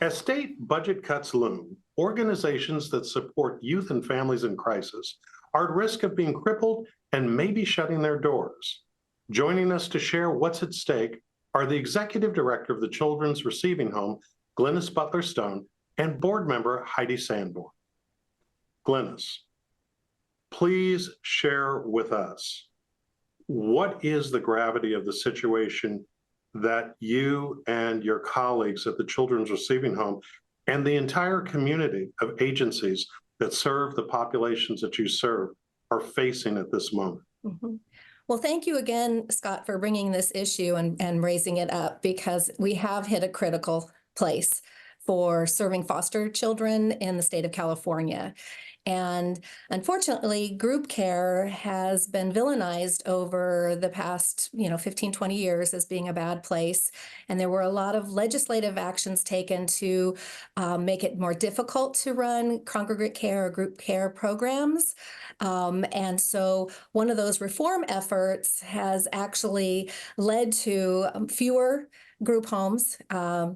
As state budget cuts loom, organizations that support youth and families in crisis are at risk of being crippled and maybe shutting their doors. Joining us to share what's at stake are the executive director of the Children's Receiving Home, Glynis Butler-Stone, and board member Heidi Sanborn. Glynis, please share with us what is the gravity of the situation that you and your colleagues at the Children's Receiving Home and the entire community of agencies that serve the populations that you serve are facing at this moment? Mm-hmm. Well, thank you again, Scott, for bringing this issue and raising it up, because we have hit a critical place for serving foster children in the state of California. And unfortunately, group care has been villainized over the past, 15, 20 years as being a bad place. And there were a lot of legislative actions taken to make it more difficult to run congregate care or group care programs. And so one of those reform efforts has actually led to fewer group homes,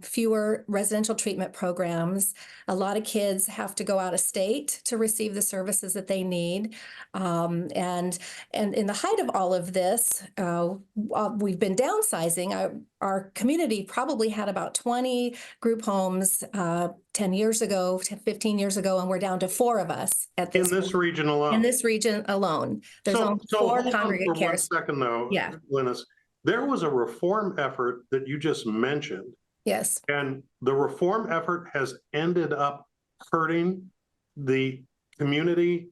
fewer residential treatment programs. A lot of kids have to go out of state to receive the services that they need. And in the height of all of this, we've been downsizing. Our community probably had about 20 group homes 10 years ago, 15 years ago, and we're down to 4 of us at this In this region alone? In this region alone. There's only 4 hold on congregate for cares. 1 second, though, Yeah. Glynis. There was a reform effort that you just mentioned. Yes. And the reform effort has ended up hurting the community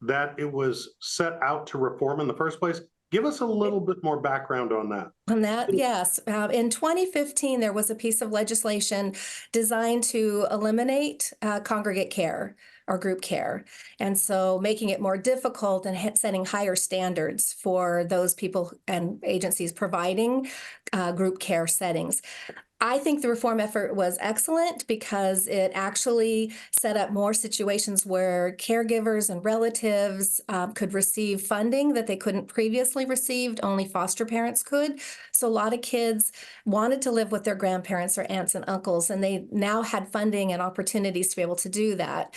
that it was set out to reform in the first place. Give us a little bit more background on that. On that, yes. In 2015, there was a piece of legislation designed to eliminate congregate care or group care. And so making it more difficult and setting higher standards for those people and agencies providing group care settings. I think the reform effort was excellent because it actually set up more situations where caregivers and relatives could receive funding that they couldn't previously received, only foster parents could. So a lot of kids wanted to live with their grandparents or aunts and uncles, and they now had funding and opportunities to be able to do that.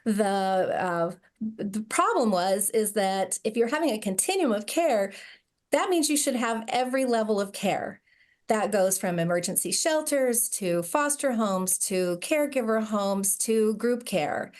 The problem is that if you're having a continuum of care, that means you should have every level of care. That goes from emergency shelters to foster homes to caregiver homes to group care.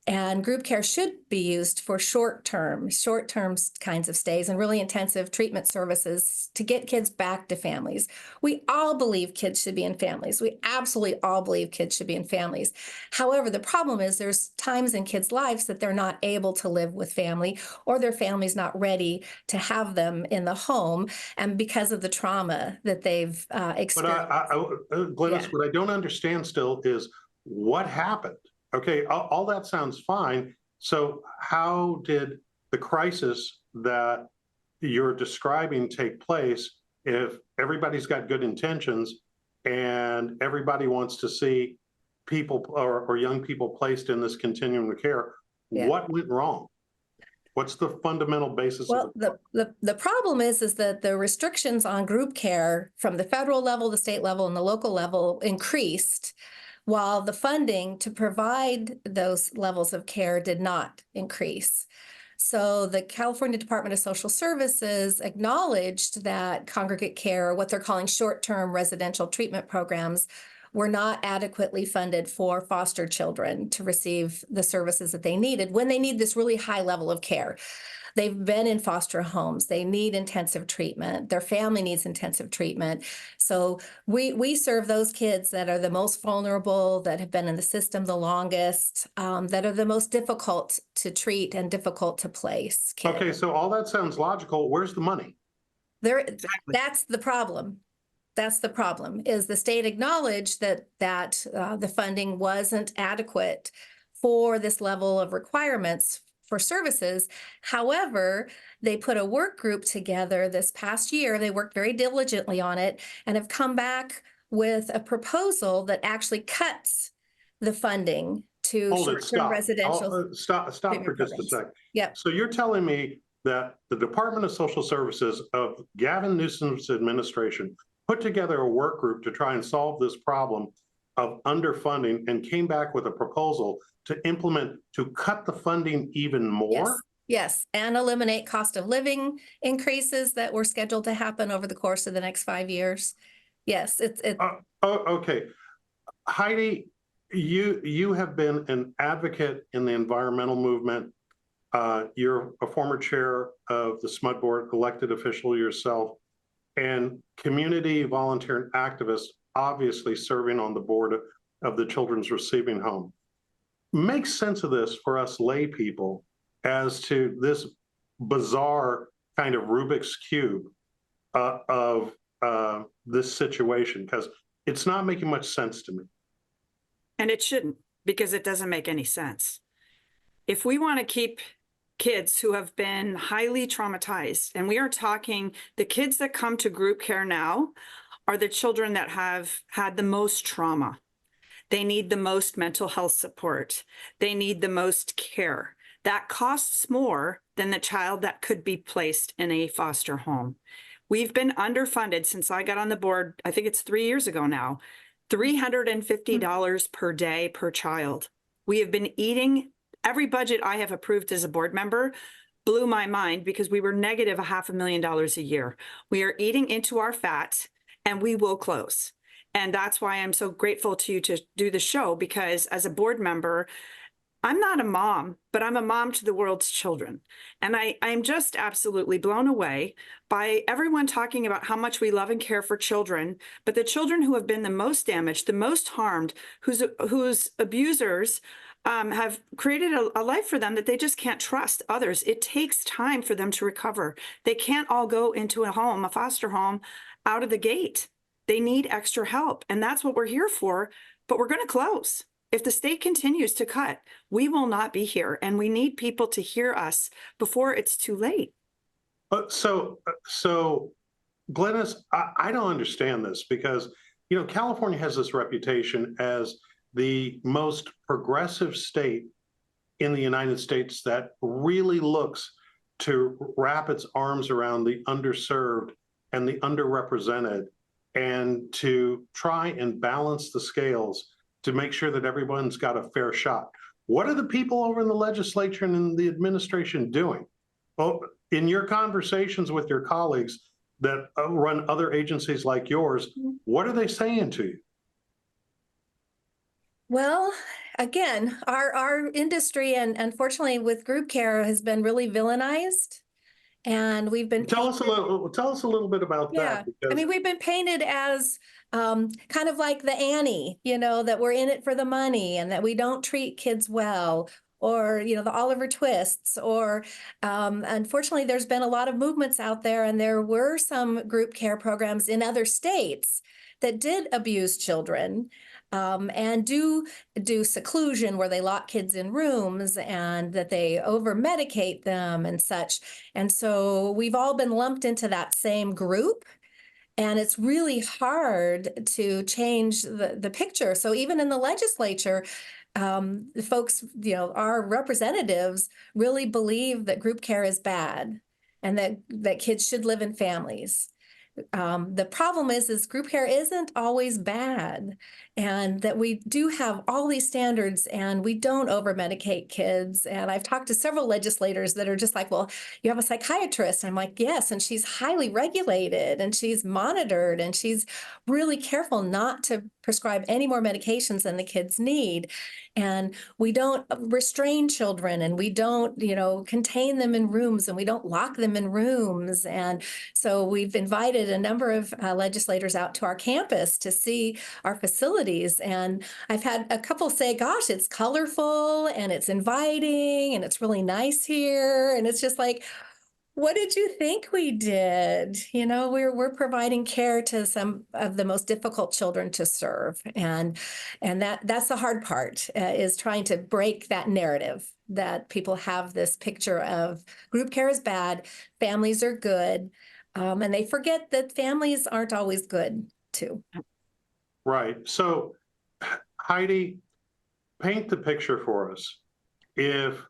And group care should be used for short-term kinds of stays and really intensive treatment services to get kids back to families. We all believe kids should be in families. We absolutely all believe kids should be in families. However, the problem is there's times in kids' lives that they're not able to live with family, or their family's not ready to have them in the home, and because of the trauma that they've experienced. But Glynis, what I don't understand still is what happened. Okay, all that sounds fine. So how did the crisis that you're describing take place if everybody's got good intentions and everybody wants to see people or young people placed in this continuum of care? Yeah. What went wrong? What's the fundamental basis? Well, the problem is that the restrictions on group care from the federal level, the state level, and the local level increased, while the funding to provide those levels of care did not increase. So the California Department of Social Services acknowledged that congregate care, what they're calling short-term residential treatment programs, were not adequately funded for foster children to receive the services that they needed when they need this really high level of care. They've been in foster homes. They need intensive treatment. Their family needs intensive treatment. So we serve those kids that are the most vulnerable, that have been in the system the longest, that are the most difficult to treat and difficult to place kids. Okay, so all that sounds logical. Where's the money? Exactly. That's the problem. That's the problem, is the state acknowledged that the funding wasn't adequate for this level of requirements for services. However, they put a work group together this past year. They worked very diligently on it and have come back with a proposal that actually cuts the funding to short-term residential. Stop for just a second. Yep. So you're telling me that the Department of Social Services of Gavin Newsom's administration put together a work group to try and solve this problem of underfunding and came back with a proposal to cut the funding even more? Yes, and eliminate cost of living increases that were scheduled to happen over the course of the next 5 years. Yes, Okay. Heidi, you have been an advocate in the environmental movement. You're a former chair of the SMUD board, elected official yourself, and community volunteer and activist, obviously serving on the board of the Children's Receiving Home. Make sense of this for us lay people as to this bizarre kind of Rubik's Cube of this situation, because it's not making much sense to me. And it shouldn't, because it doesn't make any sense. If we want to keep kids who have been highly traumatized, and we are talking the kids that come to group care now are the children that have had the most trauma. They need the most mental health support. They need the most care. That costs more than the child that could be placed in a foster home. We've been underfunded since I got on the board, I think it's 3 years ago now, $350 per day per child. We have been eating, every budget I have approved as a board member blew my mind because we were negative $500,000 a year. We are eating into our fat and we will close. And that's why I'm so grateful to you to do the show, because as a board member, I'm not a mom, but I'm a mom to the world's children. And I'm just absolutely blown away by everyone talking about how much we love and care for children, but the children who have been the most damaged, the most harmed, whose abusers have created a life for them that they just can't trust others. It takes time for them to recover. They can't all go into a home, a foster home, out of the gate. They need extra help. And that's what we're here for, but we're going to close. If the state continues to cut, we will not be here, and we need people to hear us before it's too late. So Glynis, I don't understand this because, California has this reputation as the most progressive state in the United States that really looks to wrap its arms around the underserved and the underrepresented and to try and balance the scales to make sure that everyone's got a fair shot. What are the people over in the legislature and in the administration doing? Well, in your conversations with your colleagues that run other agencies like yours, what are they saying to you? well, again, our industry and unfortunately with group care has been really villainized. And we've been Tell us a little bit about that. I mean, we've been painted as kind of like the Annie, that we're in it for the money and that we don't treat kids well, or, the Oliver Twists, or unfortunately, there's been a lot of movements out there, and there were some group care programs in other states that did abuse children. And do seclusion where they lock kids in rooms and that they over-medicate them and such. And so we've all been lumped into that same group. And it's really hard to change the picture. So even in the legislature, the folks, our representatives really believe that group care is bad and that kids should live in families. The problem is group care isn't always bad, and that we do have all these standards and we don't over-medicate kids. And I've talked to several legislators that are just like, well, you have a psychiatrist. I'm like, yes, and she's highly regulated and she's monitored and she's really careful not to prescribe any more medications than the kids need. And we don't restrain children, and we don't, contain them in rooms, and we don't lock them in rooms. And so we've invited a number of legislators out to our campus to see our facilities. And I've had a couple say, gosh, it's colorful and it's inviting and it's really nice here. And it's just like, what did you think we did? We're providing care to some of the most difficult children to serve. And that's the hard part, is trying to break that narrative that people have this picture of group care is bad, families are good. And they forget that families aren't always good too. Right. So Heidi, paint the picture for us. If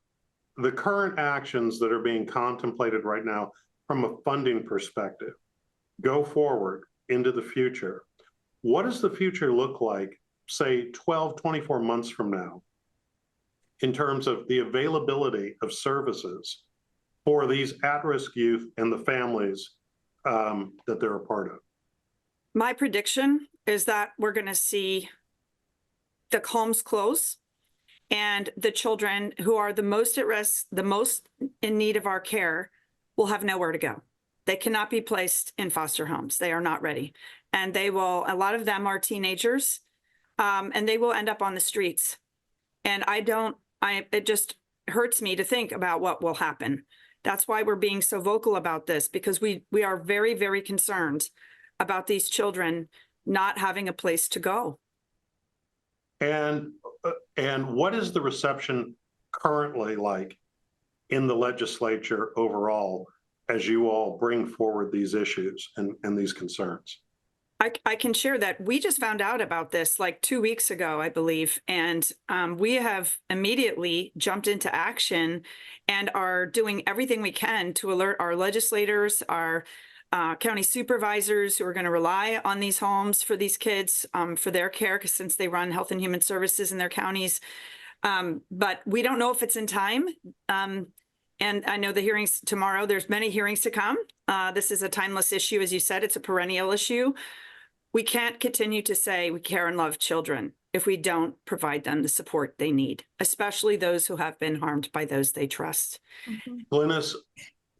the current actions that are being contemplated right now from a funding perspective go forward into the future, what does the future look like say 12, 24 months from now, in terms of the availability of services for these at-risk youth and the families that they're a part of? My prediction is that we're going to see the homes close, and the children who are the most at risk, the most in need of our care, will have nowhere to go. They cannot be placed in foster homes. They are not ready. And a lot of them are teenagers, and they will end up on the streets. And it just hurts me to think about what will happen. That's why we're being so vocal about this, because we are very, very concerned about these children not having a place to go. And what is the reception currently like in the legislature overall as you all bring forward these issues and these concerns? I can share that we just found out about this like 2 weeks ago, I believe, and we have immediately jumped into action and are doing everything we can to alert our legislators, our county supervisors who are going to rely on these homes for these kids for their care, because since they run Health and Human Services in their counties. But we don't know if it's in time. And I know the hearings tomorrow, there's many hearings to come. This is a timeless issue. As you said, it's a perennial issue. We can't continue to say we care and love children if we don't provide them the support they need, especially those who have been harmed by those they trust. Mm-hmm. Glynis,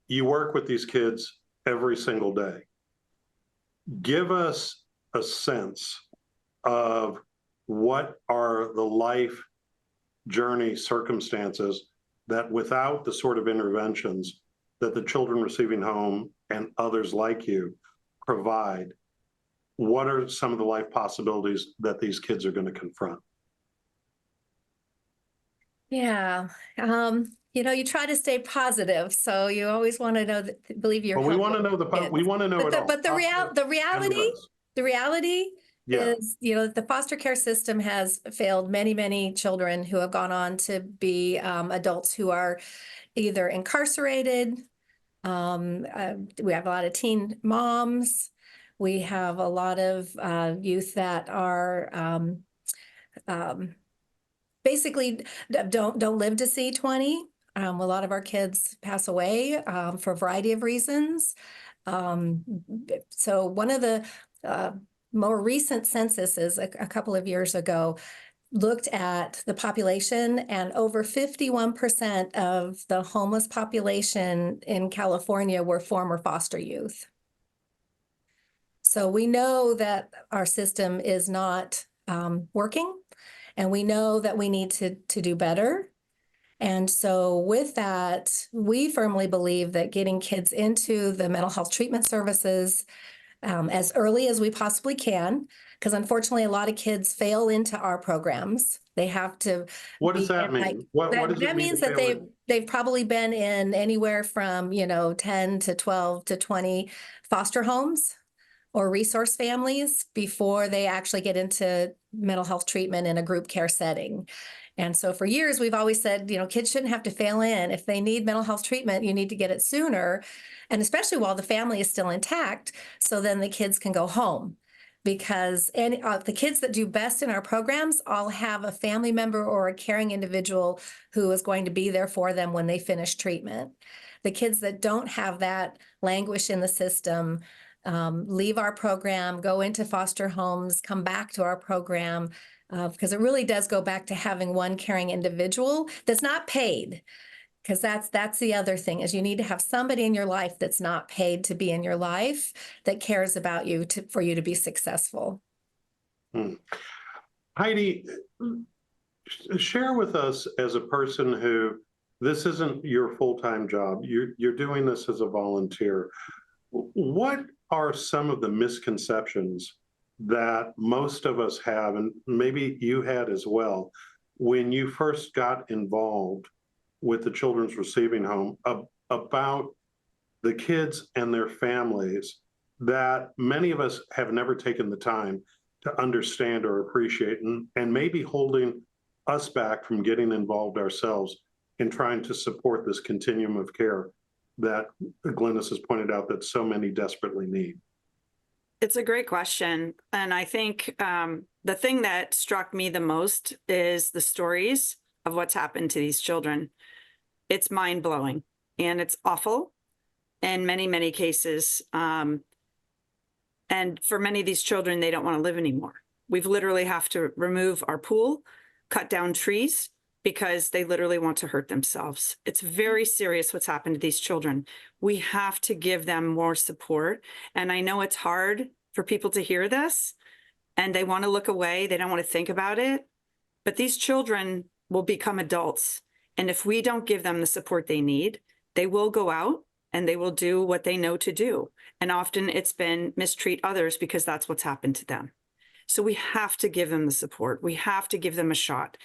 you work with these kids every single day. Give us a sense of what are the life journey circumstances that without the sort of interventions that the children receiving home and others like you provide, what are some of the life possibilities that these kids are going to confront? Yeah. You try to stay positive, so you always want to know that, believe you're. Well, we want to know we want to know it all. But the reality Yeah. is, the foster care system has failed many, many children who have gone on to be adults who are either incarcerated. We have a lot of teen moms. We have a lot of youth that are basically don't live to see 20. A lot of our kids pass away for a variety of reasons. So one of the more recent censuses a couple of years ago looked at the population, and over 51% of the homeless population in California were former foster youth. So we know that our system is not working, and we know that we need to do better. And so with that, we firmly believe that getting kids into the mental health treatment services as early as we possibly can, because unfortunately a lot of kids fail into our programs. They have to. What does that mean? What does it mean? That means that they've probably been in anywhere from 10 to 12 to 20 foster homes or resource families before they actually get into mental health treatment in a group care setting. And so for years, we've always said, kids shouldn't have to fail in. If they need mental health treatment, you need to get it sooner, and especially while the family is still intact, so then the kids can go home. Because the kids that do best in our programs all have a family member or a caring individual who is going to be there for them when they finish treatment. The kids that don't have that languish in the system leave our program, go into foster homes, come back to our program, because it really does go back to having one caring individual that's not paid. Because that's the other thing, is you need to have somebody in your life that's not paid to be in your life, that cares about you for you to be successful. Heidi, share with us, as a person who, this isn't your full-time job, you're doing this as a volunteer. What are some of the misconceptions that most of us have, and maybe you had as well, when you first got involved with the Children's Receiving Home, about the kids and their families, that many of us have never taken the time to understand or appreciate, and maybe holding us back from getting involved ourselves in trying to support this continuum of care that Glynis has pointed out that so many desperately need? It's a great question. And I think the thing that struck me the most is the stories of what's happened to these children. It's mind-blowing and it's awful in many, many cases. And for many of these children, they don't want to live anymore. We've literally have to remove our pool, cut down trees, because they literally want to hurt themselves. It's very serious what's happened to these children. We have to give them more support. And I know it's hard for people to hear this and they want to look away. They don't want to think about it. But these children will become adults. And if we don't give them the support they need, they will go out and they will do what they know to do. And often it's been mistreat others because that's what's happened to them. So we have to give them the support. We have to give them a shot.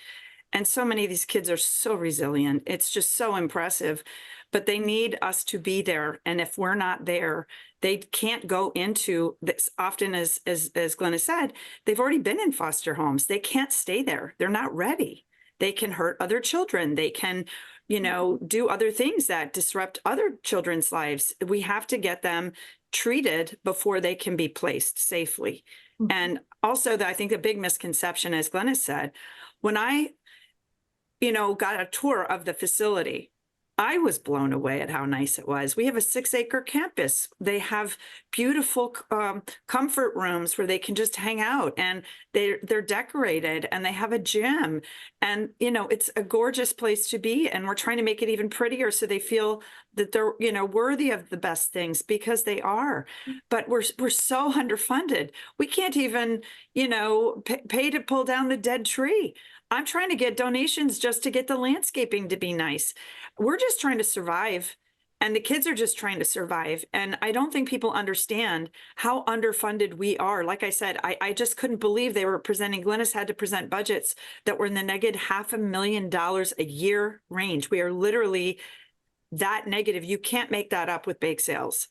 And so many of these kids are so resilient. It's just so impressive, but they need us to be there. And if we're not there, they can't go into this. Often, as Glynis said, they've already been in foster homes. They can't stay there. They're not ready. They can hurt other children. They can, do other things that disrupt other children's lives. We have to get them treated before they can be placed safely. Mm-hmm. And also, I think the big misconception, as Glynis said, when I got a tour of the facility, I was blown away at how nice it was. We have a 6-acre campus. They have beautiful comfort rooms where they can just hang out, and they're decorated, and they have a gym, and it's a gorgeous place to be. And we're trying to make it even prettier so they feel that they're worthy of the best things, because they are. But we're so underfunded. We can't even pay to pull down the dead tree. I'm trying to get donations just to get the landscaping to be nice. We're just trying to survive, and the kids are just trying to survive. And I don't think people understand how underfunded we are. Like I said, I just couldn't believe they were presenting, Glynis had to present budgets that were in the negative $500,000 a year range. We are literally that negative. You can't make that up with bake sales.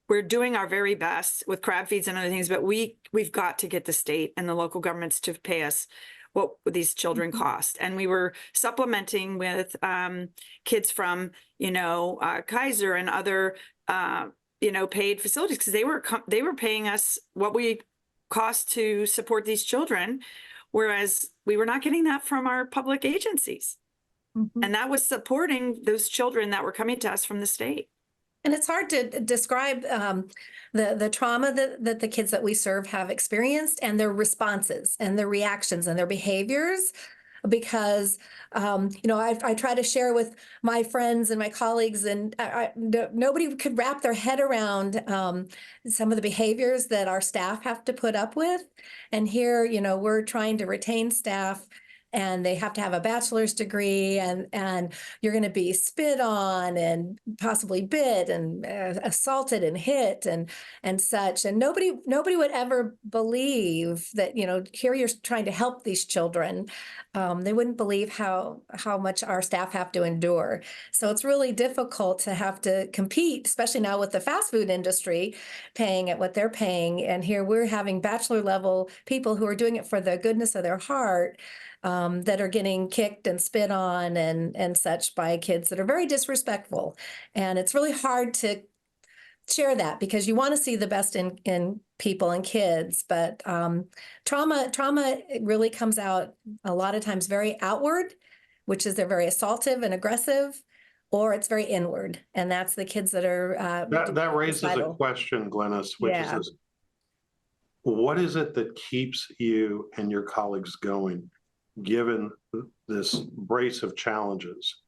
We're doing our very best with crab feeds and other things, but we've got to get the state and the local governments to pay us what these children cost. And we were supplementing with kids from, Kaiser and other, paid facilities, because they were paying us what we cost to support these children, whereas we were not getting that from our public agencies. Mm-hmm. And that was supporting those children that were coming to us from the state. And it's hard to describe the trauma that the kids that we serve have experienced, and their responses and their reactions and their behaviors, because, I try to share with my friends and my colleagues, and nobody could wrap their head around some of the behaviors that our staff have to put up with. And here, we're trying to retain staff, and they have to have a bachelor's degree, and you're going to be spit on and possibly bit and assaulted and hit and such. And nobody would ever believe that, here you're trying to help these children. They wouldn't believe how much our staff have to endure. So it's really difficult to have to compete, especially now with the fast food industry paying at what they're paying. And here we're having bachelor level people who are doing it for the goodness of their heart, that are getting kicked and spit on and such by kids that are very disrespectful. And it's really hard to share that, because you want to see the best in people and kids. But trauma really comes out a lot of times very outward, which is they're very assaultive and aggressive, or it's very inward. And that's the kids that are... that raises a question, Glynis, which is this: what is it that keeps you and your colleagues going, given this brace of challenges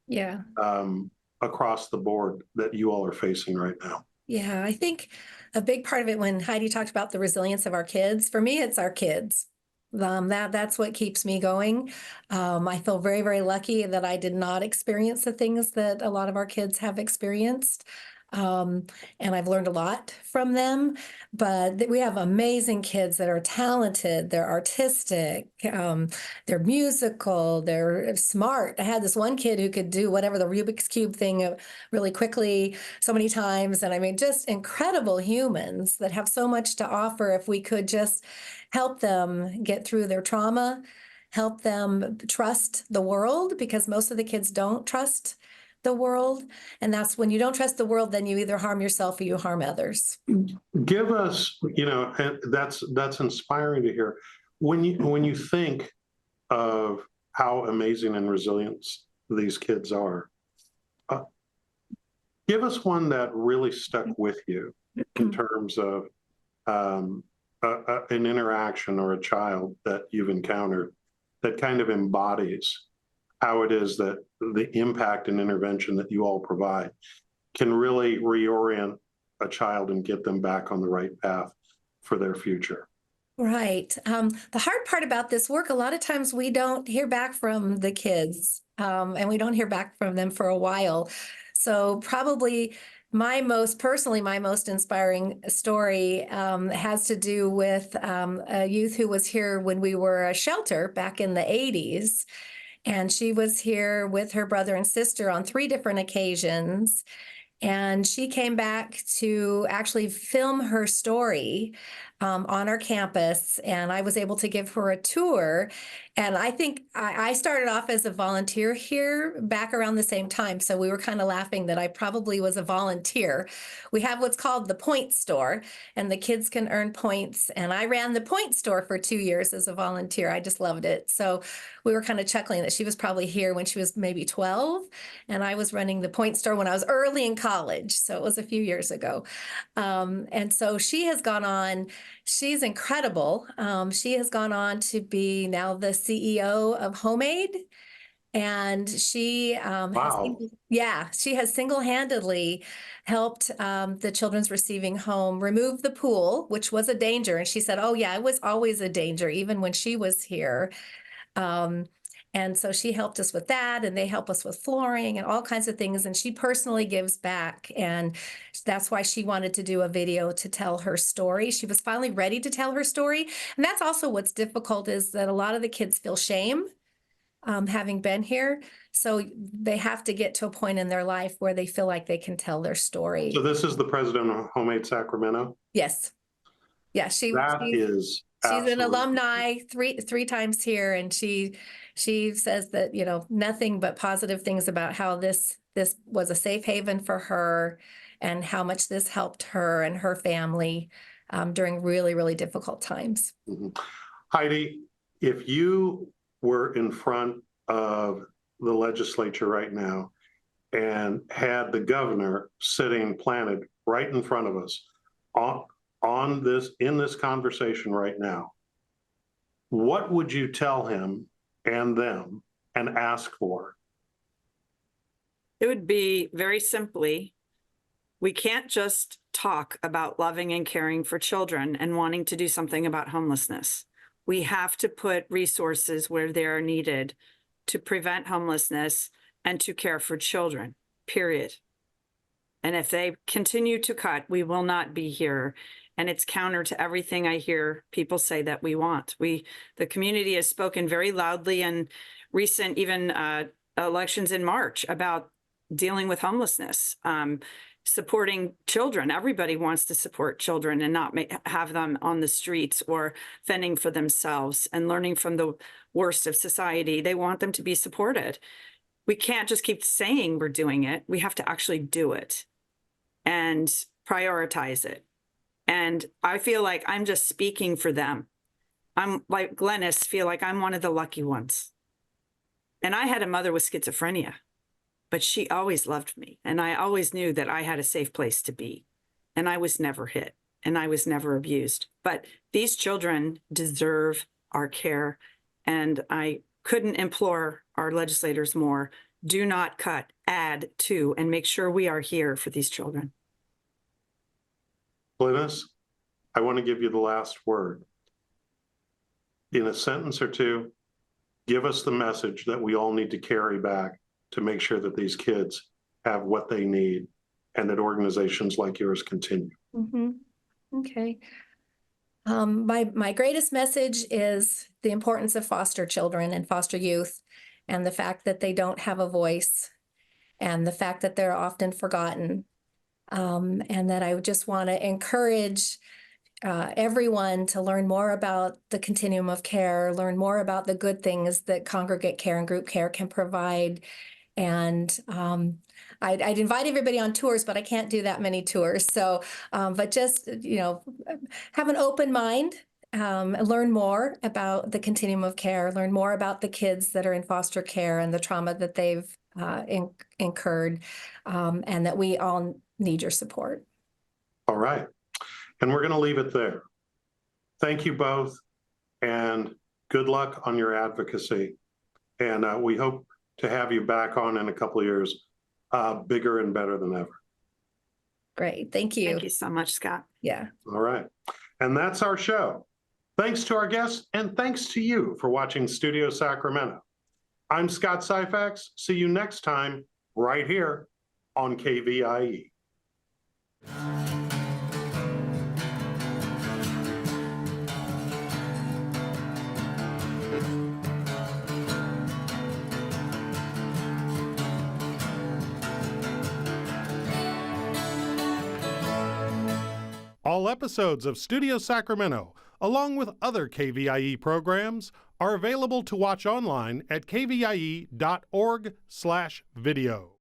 across the board that you all are facing right now? Yeah, I think a big part of it, when Heidi talked about the resilience of our kids, for me, it's our kids. That's what keeps me going. I feel very, very lucky that I did not experience the things that a lot of our kids have experienced. And I've learned a lot from them, but we have amazing kids that are talented, they're artistic, they're musical, they're smart. I had this one kid who could do whatever, the Rubik's Cube thing really quickly so many times. And I mean, just incredible humans that have so much to offer if we could just help them get through their trauma, help them trust the world, because most of the kids don't trust the world. And that's when you don't trust the world, then you either harm yourself or you harm others. Give us, and that's inspiring to hear. When you think of how amazing and resilient these kids are, give us one that really stuck with you in terms of an interaction or a child that you've encountered that kind of embodies how it is that the impact and intervention that you all provide can really reorient a child and get them back on the right path for their future. Right. The hard part about this work, a lot of times we don't hear back from the kids, and we don't hear back from them for a while. So probably my most inspiring story has to do with a youth who was here when we were a shelter back in the 80s. And she was here with her brother and sister on 3 different occasions. And she came back to actually film her story on our campus, and I was able to give her a tour. And I think I started off as a volunteer here back around the same time, so we were kind of laughing that I probably was a volunteer. We have what's called the point store, and the kids can earn points, and I ran the point store for 2 years as a volunteer. I just loved it. So we were kind of chuckling that she was probably here when she was maybe 12, and I was running the point store when I was early in college, so it was a few years ago. And so she has gone on, she's incredible. She has gone on to be now the CEO of Homemade. And she Wow. she has single-handedly helped the Children's Receiving Home remove the pool, which was a danger. And she said, oh yeah, it was always a danger, even when she was here. And so she helped us with that, and they help us with flooring and all kinds of things. And she personally gives back. And that's why she wanted to do a video to tell her story. She was finally ready to tell her story. And that's also what's difficult, is that a lot of the kids feel shame having been here. So they have to get to a point in their life where they feel like they can tell their story. So this is the president of Homemade Sacramento? Yes. Yeah, she's Is an absolutely alumni three times here, and she says that, you know, nothing but positive things about how this was a safe haven for her, and how much this helped her and her family during really, really difficult times. Mhm. Heidi, if you were in front of the legislature right now and had the governor sitting planted right in front of us in this conversation right now, what would you tell him and them and ask for? It would be very simply, we can't just talk about loving and caring for children and wanting to do something about homelessness. We have to put resources where they are needed to prevent homelessness and to care for children, period. And if they continue to cut, we will not be here. And it's counter to everything I hear people say that we want. The community has spoken very loudly in recent, even elections in March, about dealing with homelessness, supporting children. Everybody wants to support children and not have them on the streets or fending for themselves and learning from the worst of society. They want them to be supported. We can't just keep saying we're doing it. We have to actually do it and prioritize it. And I feel like I'm just speaking for them. I'm like Glynis, feel like I'm one of the lucky ones. And I had a mother with schizophrenia, but she always loved me. And I always knew that I had a safe place to be. And I was never hit, and I was never abused. But these children deserve our care. And I couldn't implore our legislators more. Do not cut, add to, and make sure we are here for these children. Glynis, I want to give you the last word. In a sentence or two, give us the message that we all need to carry back to make sure that these kids have what they need and that organizations like yours continue. Mm-hmm. Okay. My greatest message is the importance of foster children and foster youth, and the fact that they don't have a voice, and the fact that they're often forgotten. And that I would just want to encourage everyone to learn more about the continuum of care, learn more about the good things that congregate care and group care can provide. And I'd invite everybody on tours, but I can't do that many tours. So, but just, you know, have an open mind learn more about the continuum of care, learn more about the kids that are in foster care and the trauma that they've incurred, and that we all need your support. All right. And we're going to leave it there. Thank you both, and good luck on your advocacy. And we hope to have you back on in a couple of years, bigger and better than ever. Great. Thank you. Thank you so much, Scott. Yeah. All right. And that's our show. Thanks to our guests, and thanks to you for watching Studio Sacramento. I'm Scott Syphax. See you next time right here on KVIE. All episodes of Studio Sacramento, along with other KVIE programs, are available to watch online at kvie.org/video.